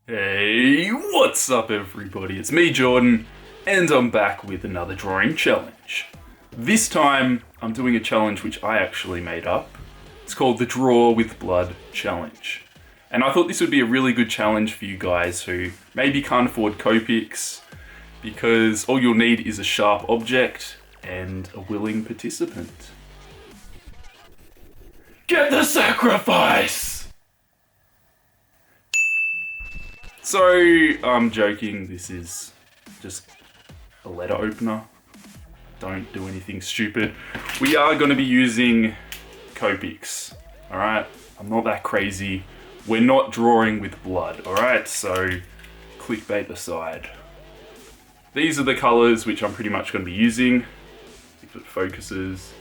Hey, what's up everybody? It's me, Jordan, and I'm back with another drawing challenge. This time, I'm doing a challenge which I actually made up. It's called the Draw with Blood Challenge. And I thought this would be a really good challenge for you guys who maybe can't afford Copics, because all you'll need is a sharp object and a willing participant. Get the sacrifice! So, I'm joking, this is just a letter opener. Don't do anything stupid. We are going to be using Copics, alright? I'm not that crazy. We're not drawing with blood, alright? So, clickbait aside. These are the colours which I'm pretty much going to be using, if it focuses.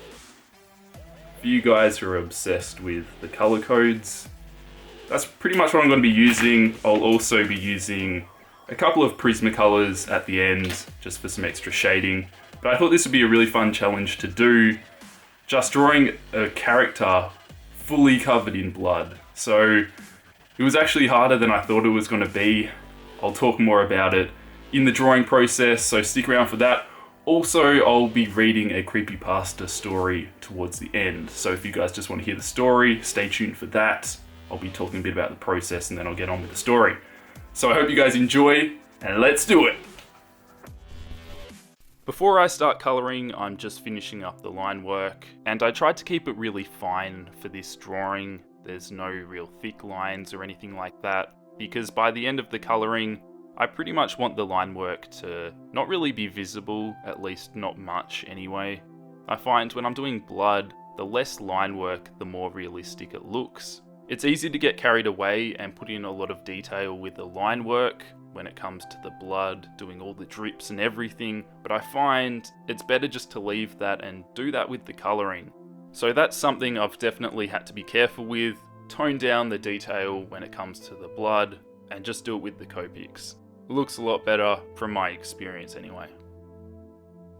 For you guys who are obsessed with the colour codes, that's pretty much what I'm going to be using. I'll also be using a couple of Prismacolours at the end, just for some extra shading. But I thought this would be a really fun challenge to do, just drawing a character fully covered in blood. So it was actually harder than I thought it was going to be. I'll talk more about it in the drawing process, so stick around for that. Also, I'll be reading a Creepypasta story towards the end. So if you guys just want to hear the story, stay tuned for that. I'll be talking a bit about the process and then I'll get on with the story. So I hope you guys enjoy, and let's do it! Before I start colouring, I'm just finishing up the line work, and I tried to keep it really fine for this drawing. There's no real thick lines or anything like that, because by the end of the colouring, I pretty much want the line work to not really be visible, at least not much anyway. I find when I'm doing blood, the less line work, the more realistic it looks. It's easy to get carried away and put in a lot of detail with the line work when it comes to the blood, doing all the drips and everything, but I find it's better just to leave that and do that with the colouring. So that's something I've definitely had to be careful with, tone down the detail when it comes to the blood, and just do it with the Copics. It looks a lot better from my experience anyway.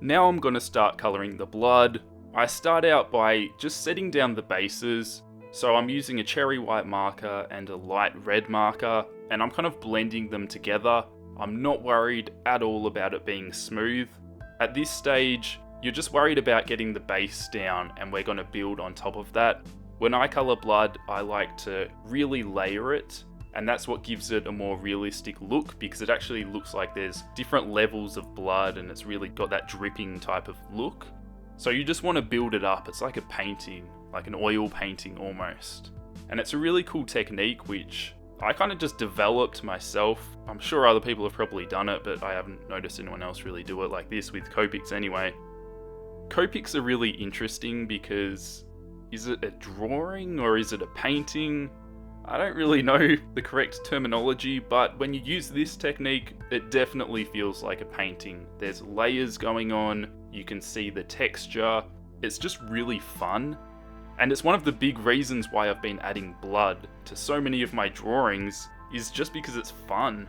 Now I'm going to start colouring the blood. I start out by just setting down the bases. So I'm using a cherry white marker and a light red marker, and I'm kind of blending them together. I'm not worried at all about it being smooth. At this stage, you're just worried about getting the base down, and we're going to build on top of that. When I colour blood, I like to really layer it, and that's what gives it a more realistic look, because it actually looks like there's different levels of blood and it's really got that dripping type of look. So you just want to build it up. It's like a painting, like an oil painting almost. And it's a really cool technique which I kind of just developed myself. I'm sure other people have probably done it, but I haven't noticed anyone else really do it like this with Copics anyway. Copics are really interesting because is it a drawing or is it a painting? I don't really know the correct terminology, but when you use this technique, it definitely feels like a painting. There's layers going on, you can see the texture, it's just really fun. And it's one of the big reasons why I've been adding blood to so many of my drawings, is just because it's fun.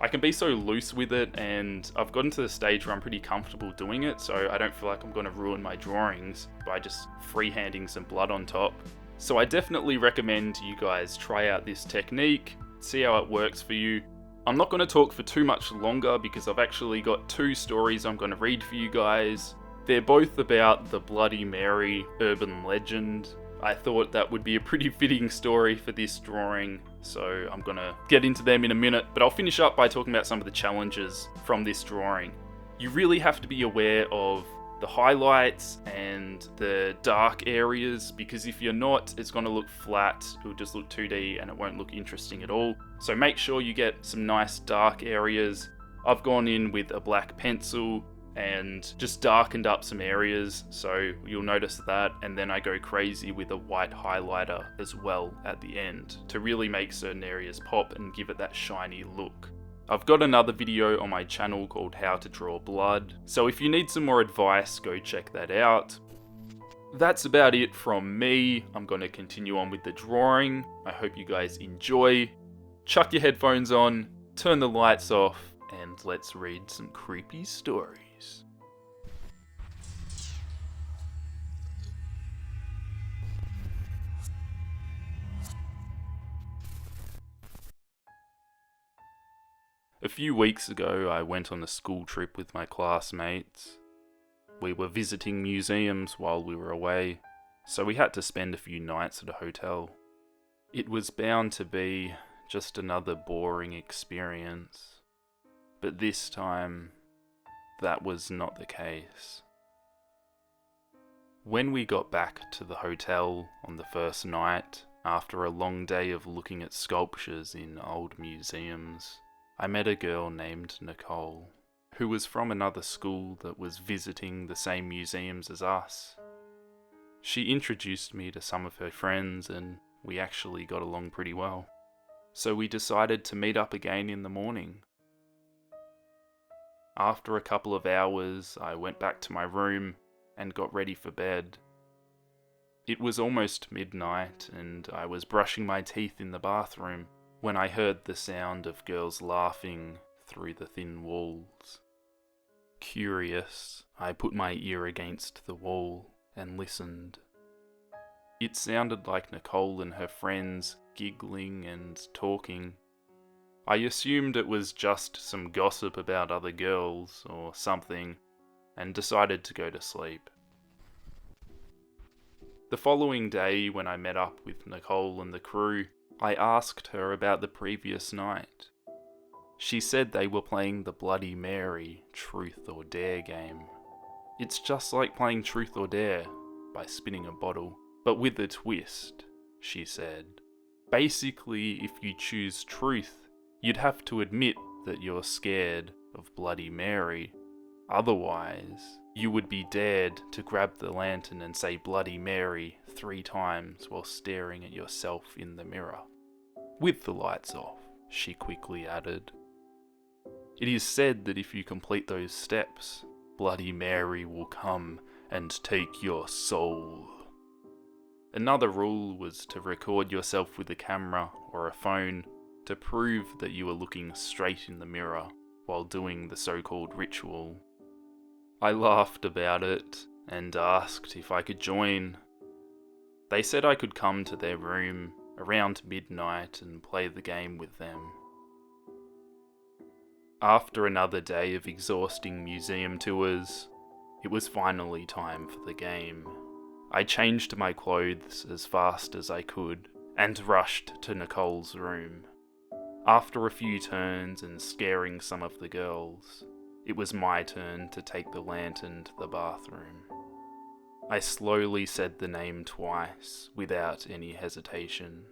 I can be so loose with it, and I've gotten to the stage where I'm pretty comfortable doing it, so I don't feel like I'm going to ruin my drawings by just freehanding some blood on top. So I definitely recommend you guys try out this technique, see how it works for you. I'm not going to talk for too much longer because I've actually got two stories I'm going to read for you guys. They're both about the Bloody Mary urban legend. I thought that would be a pretty fitting story for this drawing, so I'm going to get into them in a minute, but I'll finish up by talking about some of the challenges from this drawing. You really have to be aware of the highlights and the dark areas, because if you're not, it's going to look flat, it'll just look 2D and it won't look interesting at all. So make sure you get some nice dark areas. I've gone in with a black pencil and just darkened up some areas, so you'll notice that, and then I go crazy with a white highlighter as well at the end to really make certain areas pop and give it that shiny look. I've got another video on my channel called How to Draw Blood, so if you need some more advice, go check that out. That's about it from me. I'm going to continue on with the drawing. I hope you guys enjoy. Chuck your headphones on, turn the lights off, and let's read some creepy stories. A few weeks ago, I went on a school trip with my classmates. We were visiting museums while we were away, so we had to spend a few nights at a hotel. It was bound to be just another boring experience, but this time, that was not the case. When we got back to the hotel on the first night, after a long day of looking at sculptures in old museums, I met a girl named Nicole, who was from another school that was visiting the same museums as us. She introduced me to some of her friends and we actually got along pretty well. So we decided to meet up again in the morning. After a couple of hours, I went back to my room and got ready for bed. It was almost midnight and I was brushing my teeth in the bathroom when I heard the sound of girls laughing through the thin walls. Curious, I put my ear against the wall and listened. It sounded like Nicole and her friends giggling and talking. I assumed it was just some gossip about other girls or something, and decided to go to sleep. The following day, when I met up with Nicole and the crew, I asked her about the previous night. She said they were playing the Bloody Mary Truth or Dare game. It's just like playing Truth or Dare by spinning a bottle, but with a twist, she said. Basically, if you choose truth, you'd have to admit that you're scared of Bloody Mary. Otherwise, you would be dared to grab the lantern and say Bloody Mary 3 times while staring at yourself in the mirror. With the lights off, she quickly added. It is said that if you complete those steps, Bloody Mary will come and take your soul. Another rule was to record yourself with a camera or a phone to prove that you were looking straight in the mirror while doing the so-called ritual. I laughed about it and asked if I could join. They said I could come to their room around midnight and play the game with them. After another day of exhausting museum tours, it was finally time for the game. I changed my clothes as fast as I could and rushed to Nicole's room. After a few turns and scaring some of the girls, it was my turn to take the lantern to the bathroom. I slowly said the name twice without any hesitation.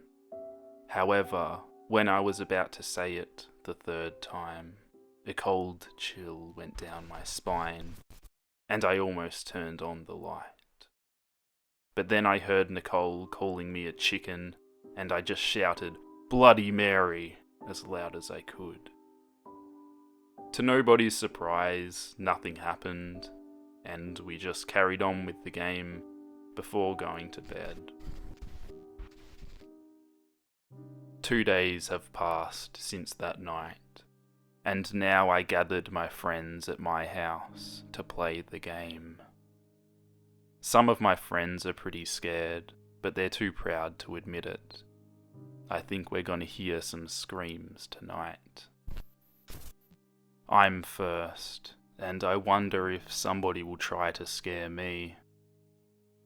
However, when I was about to say it the 3rd time, a cold chill went down my spine, and I almost turned on the light. But then I heard Nicole calling me a chicken, and I just shouted, "Bloody Mary!" as loud as I could. To nobody's surprise, nothing happened, and we just carried on with the game before going to bed. 2 days have passed since that night, and now I gathered my friends at my house to play the game. Some of my friends are pretty scared, but they're too proud to admit it. I think we're gonna hear some screams tonight. I'm first, and I wonder if somebody will try to scare me.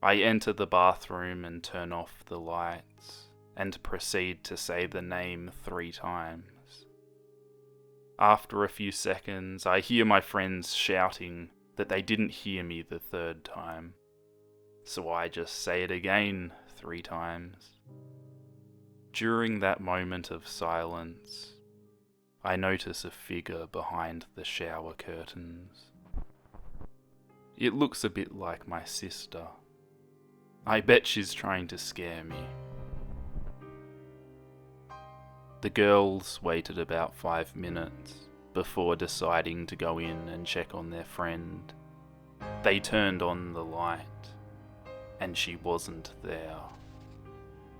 I enter the bathroom and turn off the lights, and proceed to say the name 3 times. After a few seconds, I hear my friends shouting that they didn't hear me the 3rd time, so I just say it again 3 times. During that moment of silence, I notice a figure behind the shower curtains. It looks a bit like my sister. I bet she's trying to scare me. The girls waited about 5 minutes before deciding to go in and check on their friend. They turned on the light, and she wasn't there.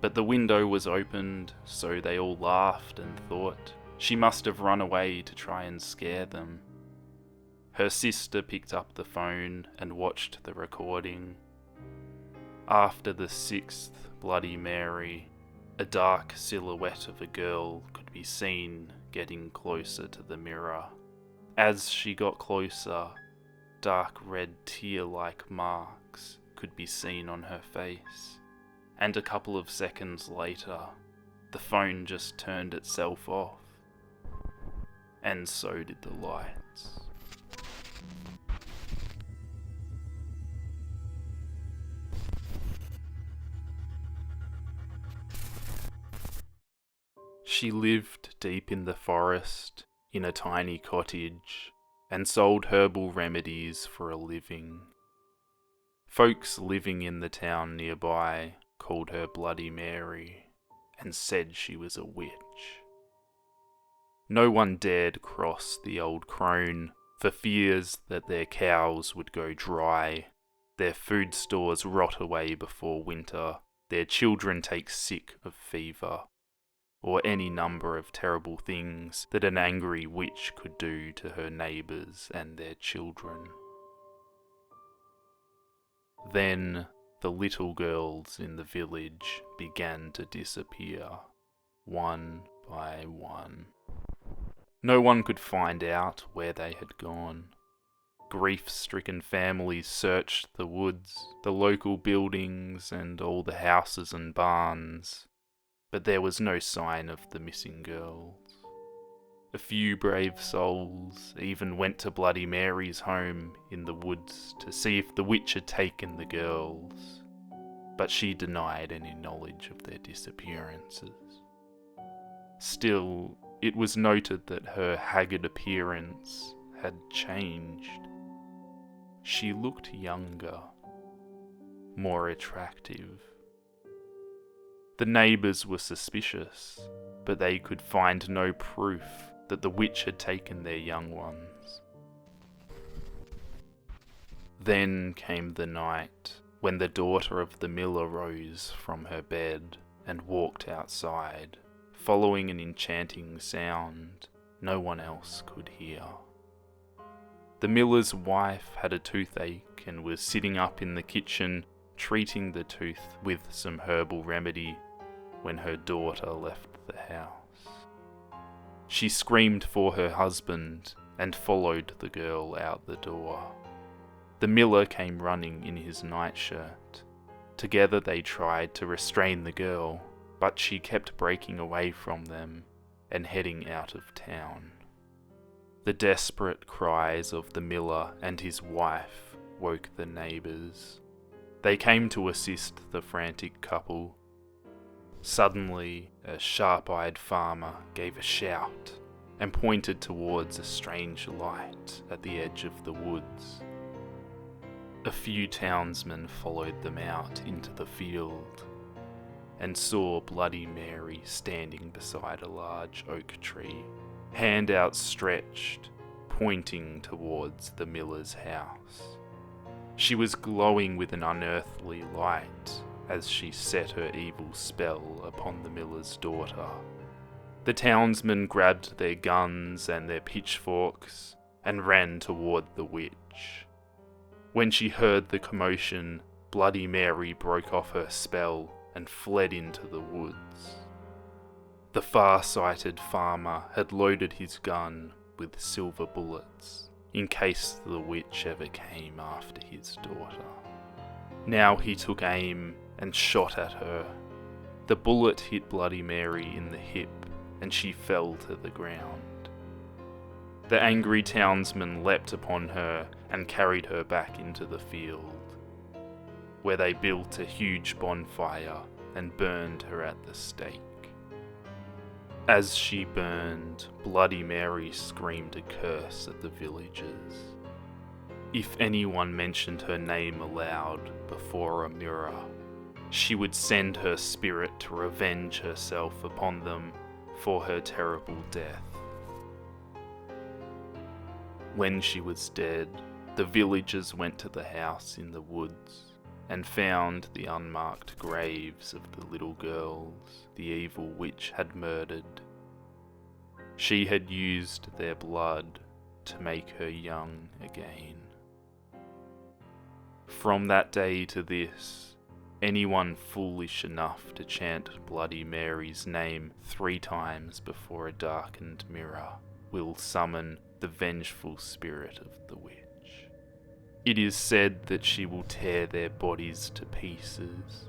But the window was opened, so they all laughed and thought she must have run away to try and scare them. Her sister picked up the phone and watched the recording. After the 6th Bloody Mary, a dark silhouette of a girl could be seen getting closer to the mirror. As she got closer, dark red tear-like marks could be seen on her face, and a couple of seconds later, the phone just turned itself off, and so did the lights. She lived deep in the forest, in a tiny cottage, and sold herbal remedies for a living. Folks living in the town nearby called her Bloody Mary, and said she was a witch. No one dared cross the old crone for fears that their cows would go dry, their food stores rot away before winter, their children take sick of fever, or any number of terrible things that an angry witch could do to her neighbours and their children. Then the little girls in the village began to disappear, one by one. No one could find out where they had gone. Grief-stricken families searched the woods, the local buildings, and all the houses and barns, but there was no sign of the missing girls. A few brave souls even went to Bloody Mary's home in the woods to see if the witch had taken the girls, but she denied any knowledge of their disappearances. Still, it was noted that her haggard appearance had changed. She looked younger, more attractive. The neighbours were suspicious, but they could find no proof that the witch had taken their young ones. Then came the night when the daughter of the miller rose from her bed and walked outside, following an enchanting sound no one else could hear. The miller's wife had a toothache and was sitting up in the kitchen treating the tooth with some herbal remedy when her daughter left the house. She screamed for her husband and followed the girl out the door. The miller came running in his nightshirt. Together they tried to restrain the girl, but she kept breaking away from them and heading out of town. The desperate cries of the miller and his wife woke the neighbours. They came to assist the frantic couple. Suddenly, a sharp-eyed farmer gave a shout and pointed towards a strange light at the edge of the woods. A few townsmen followed them out into the field and saw Bloody Mary standing beside a large oak tree, hand outstretched, pointing towards the miller's house. She was glowing with an unearthly light as she set her evil spell upon the miller's daughter. The townsmen grabbed their guns and their pitchforks and ran toward the witch. When she heard the commotion, Bloody Mary broke off her spell and fled into the woods. The far-sighted farmer had loaded his gun with silver bullets in case the witch ever came after his daughter. Now he took aim and shot at her. The bullet hit Bloody Mary in the hip and she fell to the ground. The angry townsmen leapt upon her and carried her back into the field, where they built a huge bonfire and burned her at the stake. As she burned, Bloody Mary screamed a curse at the villagers. If anyone mentioned her name aloud before a mirror, she would send her spirit to revenge herself upon them for her terrible death. When she was dead, the villagers went to the house in the woods and found the unmarked graves of the little girls the evil witch had murdered. She had used their blood to make her young again. From that day to this, Anyone foolish enough to chant Bloody Mary's name 3 times before a darkened mirror will summon the vengeful spirit of the witch. It is said that she will tear their bodies to pieces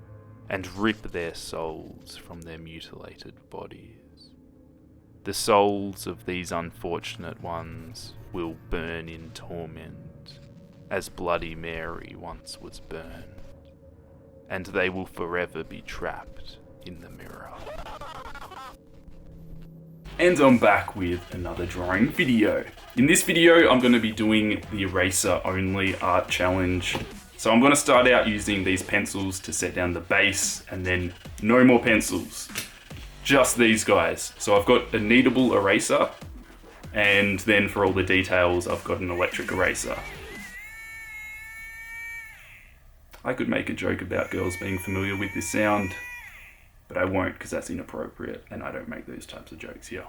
and rip their souls from their mutilated bodies. The souls of these unfortunate ones will burn in torment, as Bloody Mary once was burned, and they will forever be trapped in the mirror. And I'm back with another drawing video. In this video, I'm going to be doing the eraser only art challenge. So I'm going to start out using these pencils to set down the base, and then no more pencils, just these guys. So I've got a kneadable eraser, and then for all the details, I've got an electric eraser. I could make a joke about girls being familiar with this sound, but I won't because that's inappropriate and I don't make those types of jokes here.